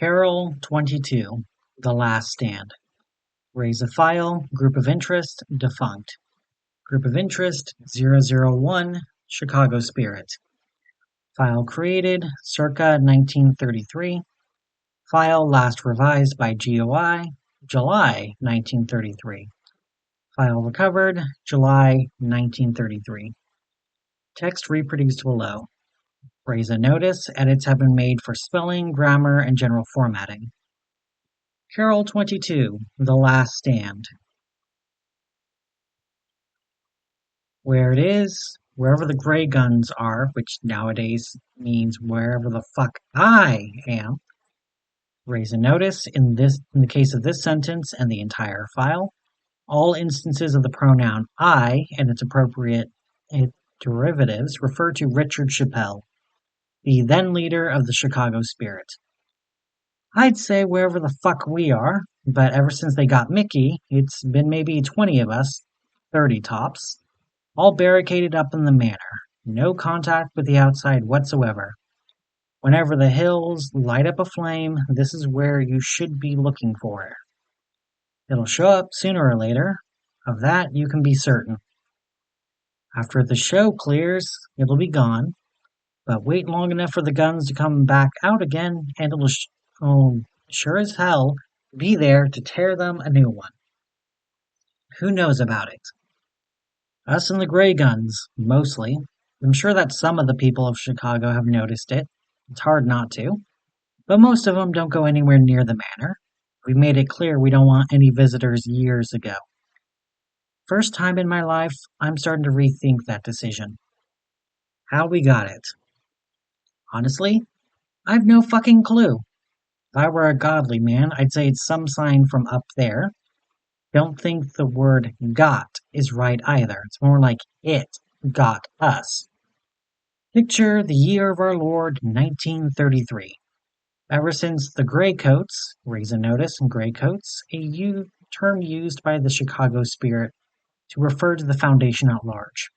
Carroll 22, The Last Stand. Raise a file, group of interest, defunct. Group of interest 001, Chicago Spirit. File created circa 1933. File last revised by GOI, July 1933. File recovered, July 1933. Text reproduced below. Raise a notice, edits have been made for spelling, grammar, and general formatting. Carroll 22, The Last Stand. Where it is, wherever the gray guns are, which nowadays means wherever the fuck I am. Raise a notice, in the case of this sentence and the entire file, all instances of the pronoun I and its appropriate derivatives refer to Richard Chappell, the then leader of the Chicago Spirit. I'd say wherever the fuck we are, but ever since they got Mickey, it's been maybe 20 of us, 30 tops, all barricaded up in the manor, no contact with the outside whatsoever. Whenever the hills light up aflame, this is where you should be looking for it. It'll show up sooner or later, of that you can be certain. After the show clears, it'll be gone, but wait long enough for the guns to come back out again, and it'll sure as hell be there to tear them a new one. Who knows about it? Us and the gray guns, mostly. I'm sure that some of the people of Chicago have noticed it. It's hard not to. But most of them don't go anywhere near the manor. We made it clear we don't want any visitors years ago. First time in my life, I'm starting to rethink that decision. How we got it. Honestly, I've no fucking clue. If I were a godly man, I'd say it's some sign from up there. Don't think the word got is right either. It's more like it got us. Picture the year of our Lord, 1933. Ever since the Greycoats, raise a notice in Greycoats, a term used by the Chicago Spirit to refer to the Foundation at large,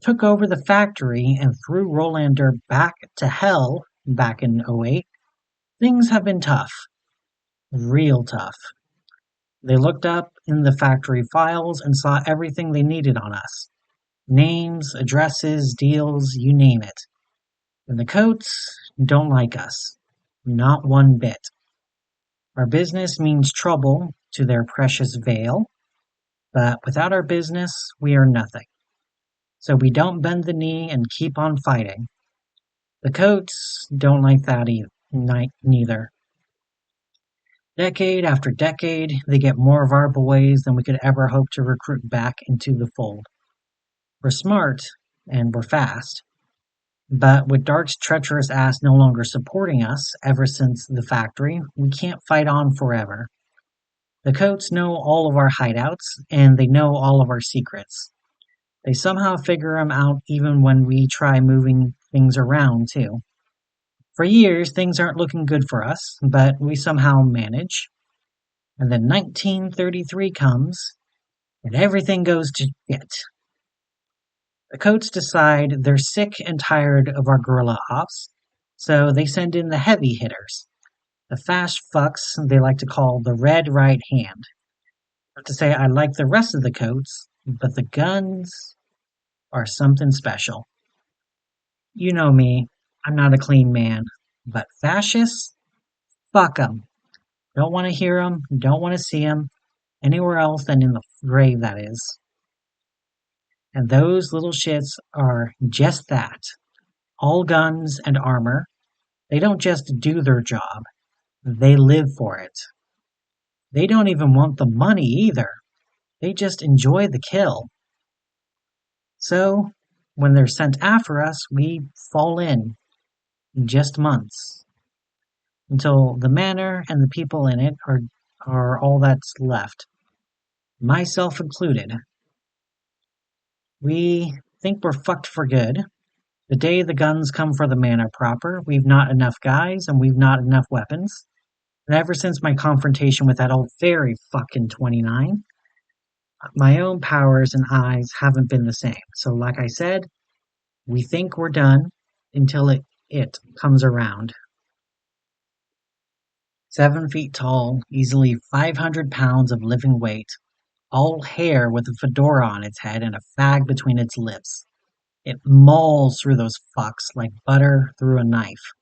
took over the factory and threw Rolander back to hell back in 08, things have been tough. Real tough. They looked up in the factory files and saw everything they needed on us. Names, addresses, deals, you name it. And the Coats don't like us. Not one bit. Our business means trouble to their precious veil, but without our business, we are nothing. So we don't bend the knee and keep on fighting. The Coats don't like that neither. Decade after decade, they get more of our boys than we could ever hope to recruit back into the fold. We're smart, and we're fast. But with Dark's treacherous ass no longer supporting us ever since the factory, we can't fight on forever. The Coats know all of our hideouts, and they know all of our secrets. They somehow figure them out even when we try moving things around, too. For years, things aren't looking good for us, but we somehow manage. And then 1933 comes, and everything goes to shit. The Coats decide they're sick and tired of our guerrilla ops, so they send in the heavy hitters, the fast fucks they like to call the Red Right Hand. Not to say I like the rest of the Coats, but the guns are something special. You know me, I'm not a clean man, but fascists? Fuck 'em. Don't want to hear 'em, don't want to see 'em, anywhere else than in the grave, that is. And those little shits are just that. All guns and armor. They don't just do their job. They live for it. They don't even want the money either. They just enjoy the kill. So, when they're sent after us, we fall in just months. Until the manor and the people in it are all that's left. Myself included. We think we're fucked for good. The day the guns come for the manor proper, we've not enough guys and we've not enough weapons. And ever since my confrontation with that old fairy fucking 29, my own powers and eyes haven't been the same. So like I said, we think we're done until it comes around. 7 feet tall, easily 500 pounds of living weight, all hair with a fedora on its head and a fag between its lips. It mauls through those fucks like butter through a knife.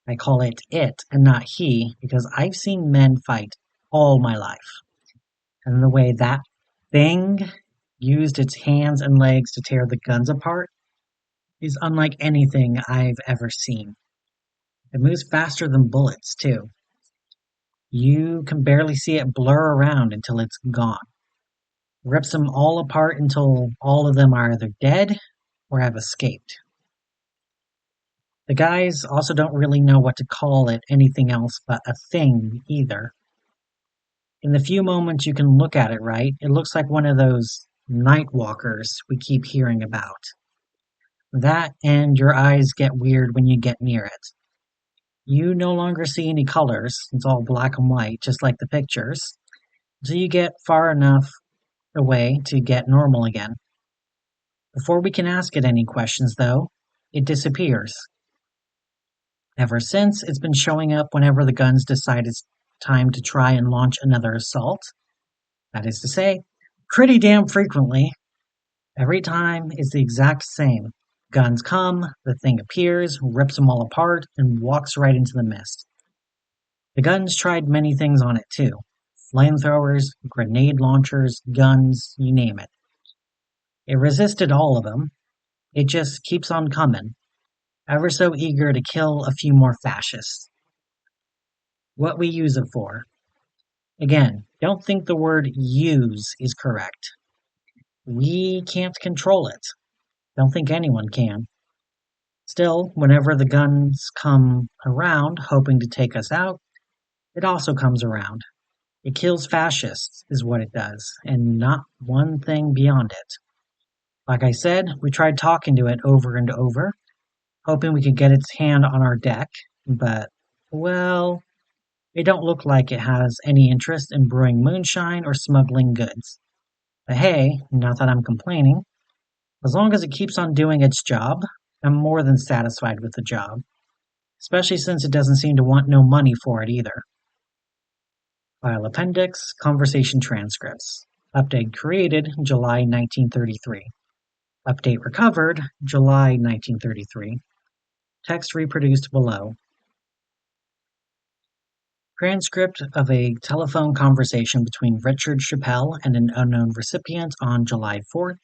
I call it and not he because I've seen men fight all my life. And the way that thing used its hands and legs to tear the guns apart is unlike anything I've ever seen. It moves faster than bullets, too. You can barely see it blur around until it's gone. Rips them all apart until all of them are either dead or have escaped. The guys also don't really know what to call it anything else but a thing either. In the few moments you can look at it right, it looks like one of those night walkers we keep hearing about. That and your eyes get weird when you get near it. You no longer see any colors, it's all black and white, just like the pictures, until you get far enough away to get normal again. Before we can ask it any questions, though, it disappears. Ever since, it's been showing up whenever the guns decide it's time to try and launch another assault. That is to say, pretty damn frequently. Every time it's the exact same. Guns come, the thing appears, rips them all apart, and walks right into the mist. The guns tried many things on it too. Flamethrowers, grenade launchers, guns, you name it. It resisted all of them. It just keeps on coming, ever so eager to kill a few more fascists. What we use it for. Again, don't think the word use is correct. We can't control it. Don't think anyone can. Still, whenever the guns come around hoping to take us out, it also comes around. It kills fascists, is what it does, and not one thing beyond it. Like I said, we tried talking to it over and over, hoping we could get its hand on our deck, but, well, it don't look like it has any interest in brewing moonshine or smuggling goods. But hey, not that I'm complaining. As long as it keeps on doing its job, I'm more than satisfied with the job, especially since it doesn't seem to want no money for it either. File Appendix, Conversation Transcripts. Update created July 1933. Update recovered July 1933. Text reproduced below. Transcript of a telephone conversation between Richard Chappell and an unknown recipient on July 4th,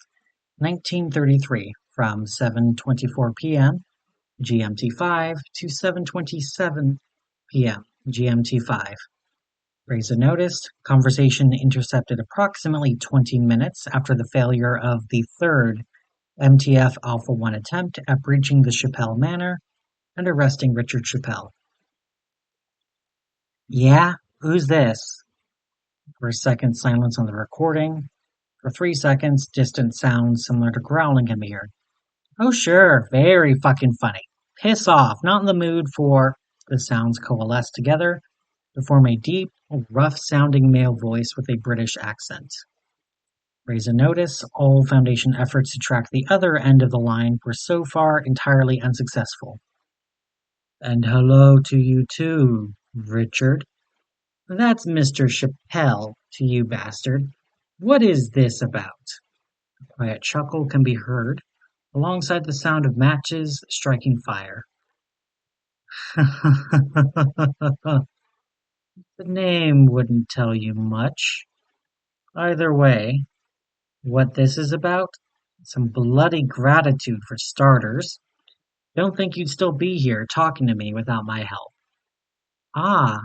1933, from 7:24 p.m. GMT5 to 7:27 p.m. GMT5. Raise a notice. Conversation intercepted approximately 20 minutes after the failure of the third MTF-Alpha 1 attempt at breaching the Chappell Manor and arresting Richard Chappell. Yeah? Who's this? For a second, silence on the recording. For 3 seconds, distant sounds similar to growling can be heard. Oh sure, very fucking funny. Piss off, not in the mood for... The sounds coalesce together to form a deep, rough-sounding male voice with a British accent. Raise a notice, all Foundation efforts to track the other end of the line were so far entirely unsuccessful. And hello to you too, Richard. That's Mr. Chappell to you, bastard. What is this about? A quiet chuckle can be heard, alongside the sound of matches striking fire. The name wouldn't tell you much. Either way, what this is about? Some bloody gratitude for starters. Don't think you'd still be here talking to me without my help. Ah,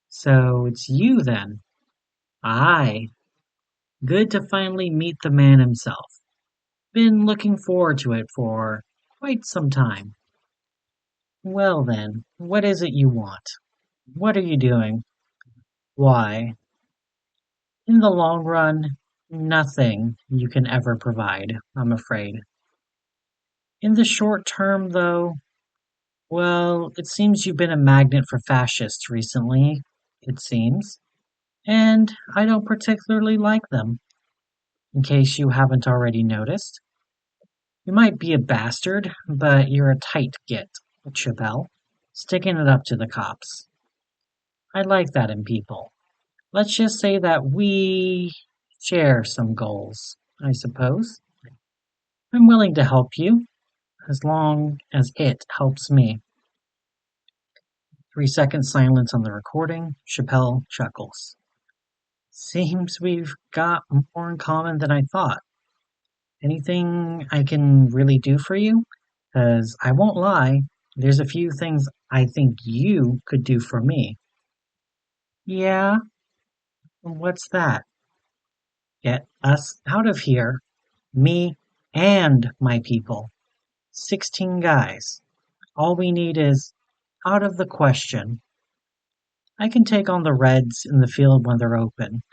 so it's you then. Aye. Good to finally meet the man himself. Been looking forward to it for quite some time. Well then, what is it you want? What are you doing? Why? In the long run, nothing you can ever provide, I'm afraid. In the short term, though, well, it seems you've been a magnet for fascists recently, it seems. And I don't particularly like them, in case you haven't already noticed. You might be a bastard, but you're a tight git, Chappell, sticking it up to the cops. I like that in people. Let's just say that we share some goals, I suppose. I'm willing to help you, as long as it helps me. 3 second silence on the recording. Chappell chuckles. Seems we've got more in common than I thought. Anything I can really do for you? 'Cause I won't lie, there's a few things I think you could do for me. Yeah? What's that? Get us out of here. Me and my people. 16 guys. All we need is out of the question. I can take on the Reds in the field when they're open,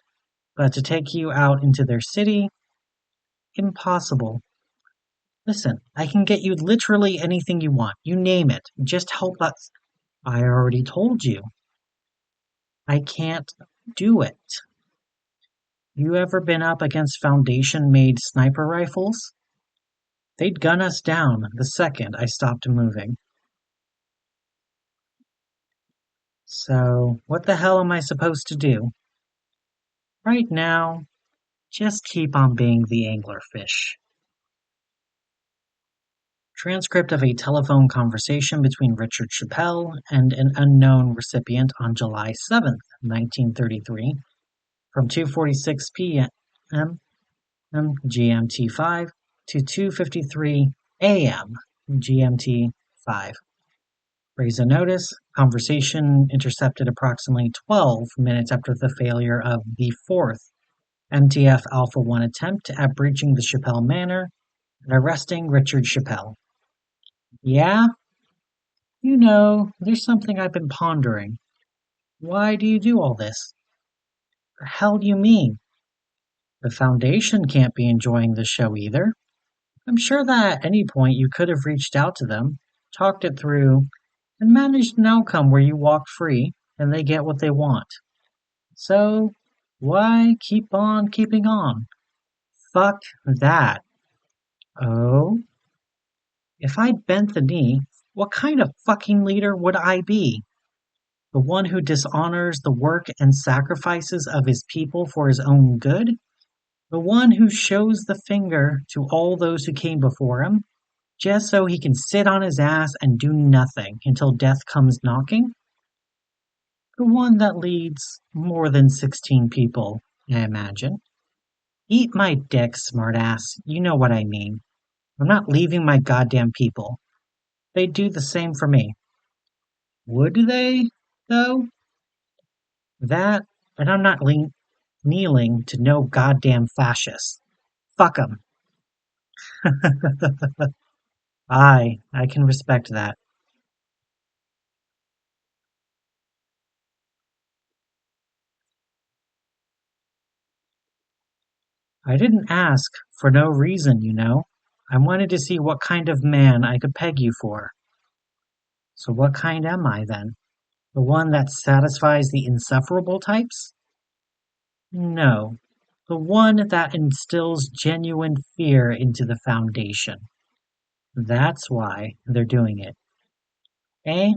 but to take you out into their city? Impossible. Listen, I can get you literally anything you want. You name it. Just help us. I already told you. I can't do it. You ever been up against Foundation-made sniper rifles? They'd gun us down the second I stopped moving. So, what the hell am I supposed to do? Right now, just keep on being the anglerfish. Transcript of a telephone conversation between Richard Chappell and an unknown recipient on July 7th, 1933, from 2:46 p.m. GMT5 to 2:53 a.m. GMT5. Raise a notice. Conversation intercepted approximately 12 minutes after the failure of the fourth MTF-Alpha 1 attempt at breaching the Chappell Manor and arresting Richard Chappell. Yeah? You know, there's something I've been pondering. Why do you do all this? The hell do you mean? The Foundation can't be enjoying the show either. I'm sure that at any point you could have reached out to them, talked it through, and managed an outcome where you walk free and they get what they want. So, why keep on keeping on? Fuck that. Oh? If I bent the knee, what kind of fucking leader would I be? The one who dishonors the work and sacrifices of his people for his own good? The one who shows the finger to all those who came before him, just so he can sit on his ass and do nothing until death comes knocking? The one that leads more than 16 people, I imagine. Eat my dick, smartass. You know what I mean. I'm not leaving my goddamn people. They'd do the same for me. Would they, though? That, and I'm not kneeling to no goddamn fascists. Fuck 'em. I can respect that. I didn't ask for no reason, you know. I wanted to see what kind of man I could peg you for. So what kind am I, then? The one that satisfies the insufferable types? No. The one that instills genuine fear into the Foundation. That's why they're doing it. Eh?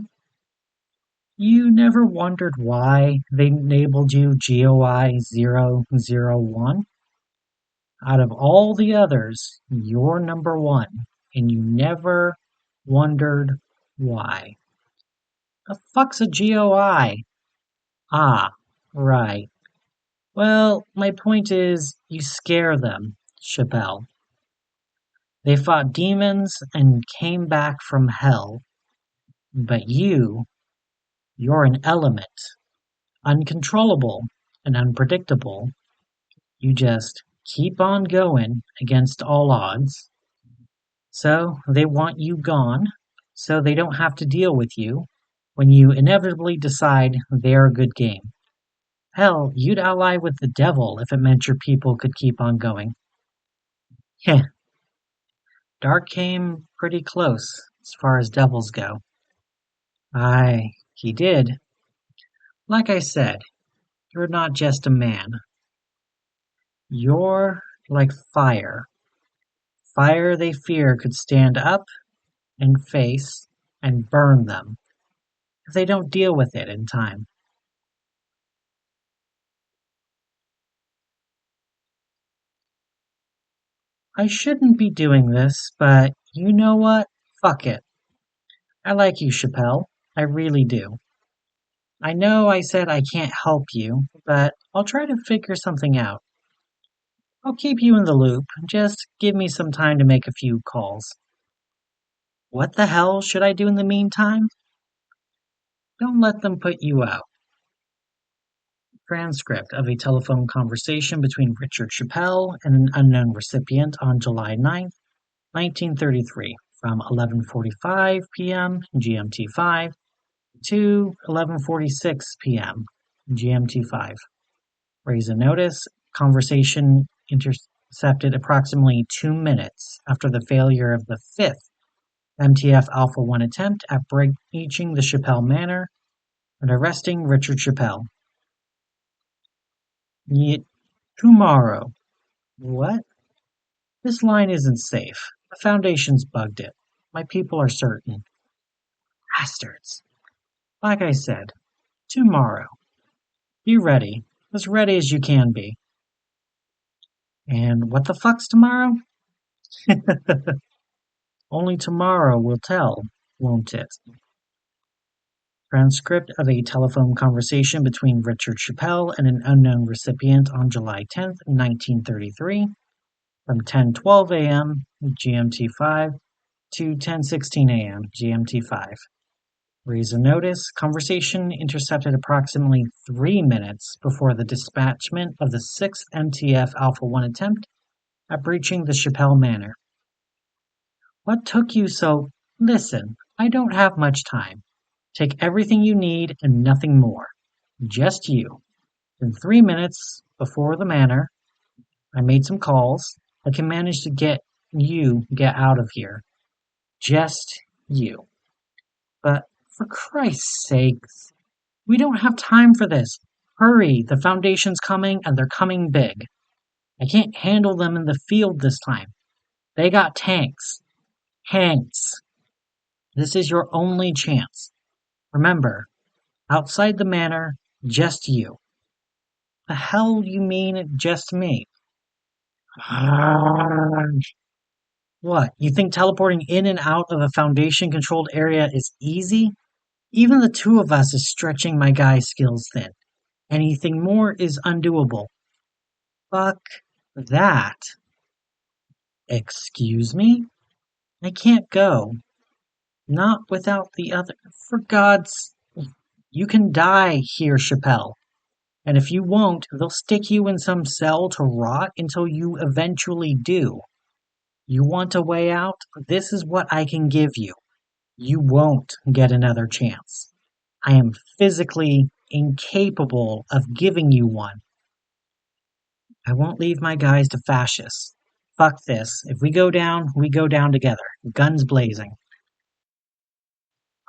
You never wondered why they labeled you GOI-001? Out of all the others, you're number one, and you never wondered why. The fuck's a GOI? Ah, right. Well, my point is, you scare them, Chappelle. They fought demons and came back from hell. But you're an element, uncontrollable and unpredictable. You just keep on going against all odds. So they want you gone, so they don't have to deal with you when you inevitably decide they're a good game. Hell, you'd ally with the devil if it meant your people could keep on going. Heh, Dark came pretty close as far as devils go. Aye, he did. Like I said, you're not just a man. You're like fire. Fire they fear could stand up and face and burn them if they don't deal with it in time. I shouldn't be doing this, but you know what? Fuck it. I like you, Chappell. I really do. I know I said I can't help you, but I'll try to figure something out. I'll keep you in the loop. Just give me some time to make a few calls. What the hell should I do in the meantime? Don't let them put you out. Transcript of a telephone conversation between Richard Chappell and an unknown recipient on July 9th, 1933, from 11:45 p.m. GMT5 to 11:46 p.m. GMT5. Raise a notice. Conversation intercepted approximately 2 minutes after the failure of the fifth MTF-Alpha 1 attempt at breaching the Chappell Manor and arresting Richard Chappell. Tomorrow. What? This line isn't safe. The Foundation's bugged it. My people are certain. Bastards. Like I said, tomorrow. Be ready. As ready as you can be. And what the fuck's tomorrow? Only tomorrow will tell, won't it? Transcript of a telephone conversation between Richard Chappell and an unknown recipient on July 10th, 1933, from 10:12 a.m. GMT5 to 10:16 a.m. GMT5. Reason notice, conversation intercepted approximately 3 minutes before the dispatchment of the 6th MTF-Alpha 1 attempt at breaching the Chappell Manor. What took you so? Listen, I don't have much time. Take everything you need and nothing more. Just you. In 3 minutes before the manor, I made some calls. I can manage to get out of here. Just you. But for Christ's sakes, we don't have time for this. Hurry, the Foundation's coming and they're coming big. I can't handle them in the field this time. They got tanks. Tanks. This is your only chance. Remember, outside the manor, just you. The hell you mean just me? What, you think teleporting in and out of a Foundation-controlled area is easy? Even the two of us is stretching my guy's skills thin. Anything more is undoable. Fuck that. Excuse me? I can't go. Not without the other. For God's. You can die here, Chappell. And if you won't, they'll stick you in some cell to rot until you eventually do. You want a way out? This is what I can give you. You won't get another chance. I am physically incapable of giving you one. I won't leave my guys to fascists. Fuck this. If we go down together. Guns blazing.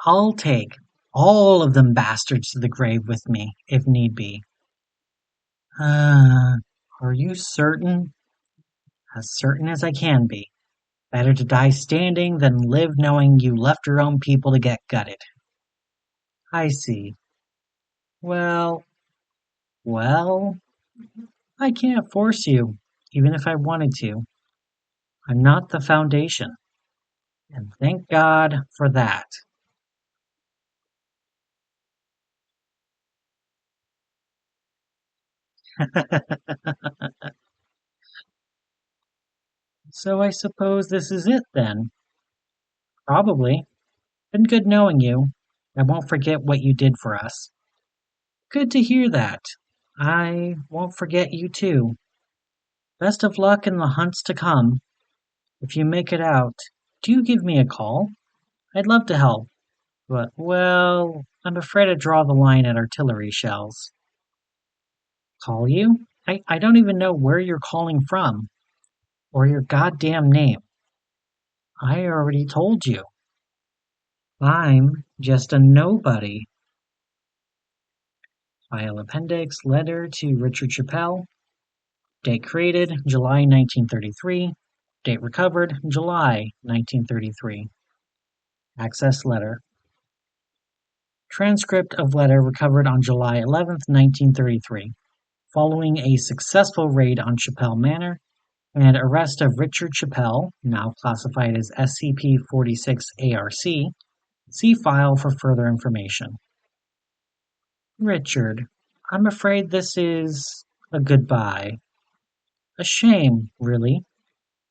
I'll take all of them bastards to the grave with me, if need be. Are you certain? As certain as I can be. Better to die standing than live knowing you left your own people to get gutted. I see. Well, I can't force you, even if I wanted to. I'm not the Foundation. And thank God for that. So I suppose this is it then. Probably. Been good knowing you. I won't forget what you did for us. Good to hear that. I won't forget you too. Best of luck in the hunts to come. If you make it out, do give me a call. I'd love to help. But, well, I'm afraid I draw the line at artillery shells. Call you? I don't even know where you're calling from. Or your goddamn name. I already told you. I'm just a nobody. File appendix, letter to Richard Chappell. Date created, July 1933. Date recovered, July 1933. Access letter. Transcript of letter recovered on July 11th, 1933. Following a successful raid on Chappell Manor, and arrest of Richard Chappell, now classified as SCP-46-ARC. See file for further information. Richard, I'm afraid this is a goodbye. A shame, really.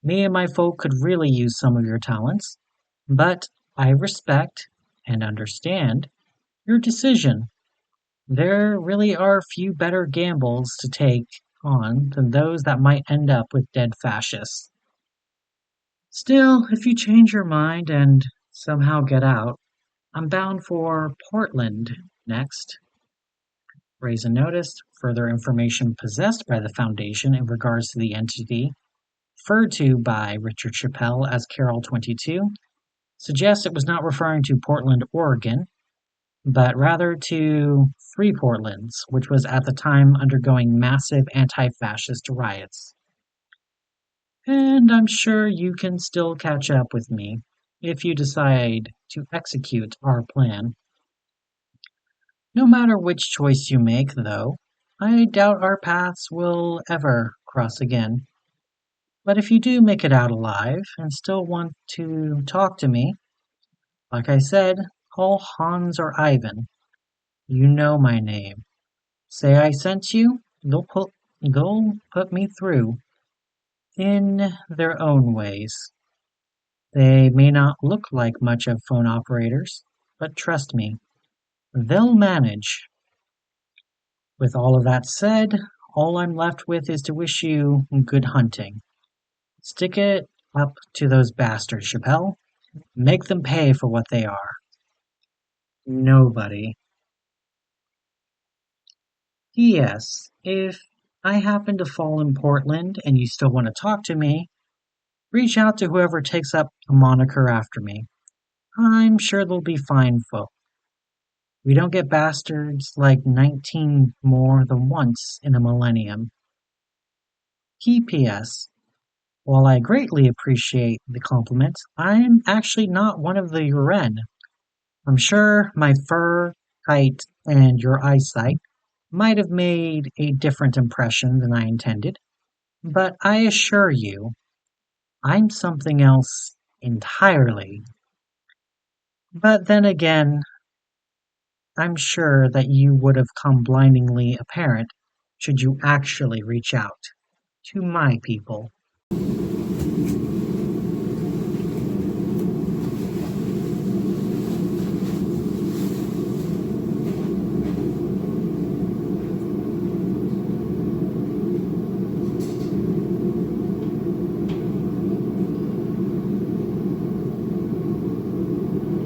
Me and my folk could really use some of your talents, but I respect and understand your decision. There really are few better gambles to take on than those that might end up with dead fascists. Still, if you change your mind and somehow get out, I'm bound for Portland next. Raise a notice. Further information possessed by the Foundation in regards to the entity, referred to by Richard Chappell as Carroll 22, suggests it was not referring to Portland, Oregon, but rather to Free Portlands, which was at the time undergoing massive anti-fascist riots. And I'm sure you can still catch up with me if you decide to execute our plan. No matter which choice you make, though, I doubt our paths will ever cross again. But if you do make it out alive and still want to talk to me, like I said, call Hans or Ivan. You know my name. Say I sent you, they'll put me through in their own ways. They may not look like much of phone operators, but trust me, they'll manage. With all of that said, all I'm left with is to wish you good hunting. Stick it up to those bastards, Chappell. Make them pay for what they are. Nobody. P.S. If I happen to fall in Portland and you still want to talk to me, reach out to whoever takes up a moniker after me. I'm sure they'll be fine folk. We don't get bastards like 19 more than once in a millennium. P.P.S. While I greatly appreciate the compliment, I'm actually not one of the Uren. I'm sure my fur, height, and your eyesight might have made a different impression than I intended, but I assure you, I'm something else entirely. But then again, I'm sure that you would have come blindingly apparent should you actually reach out to my people.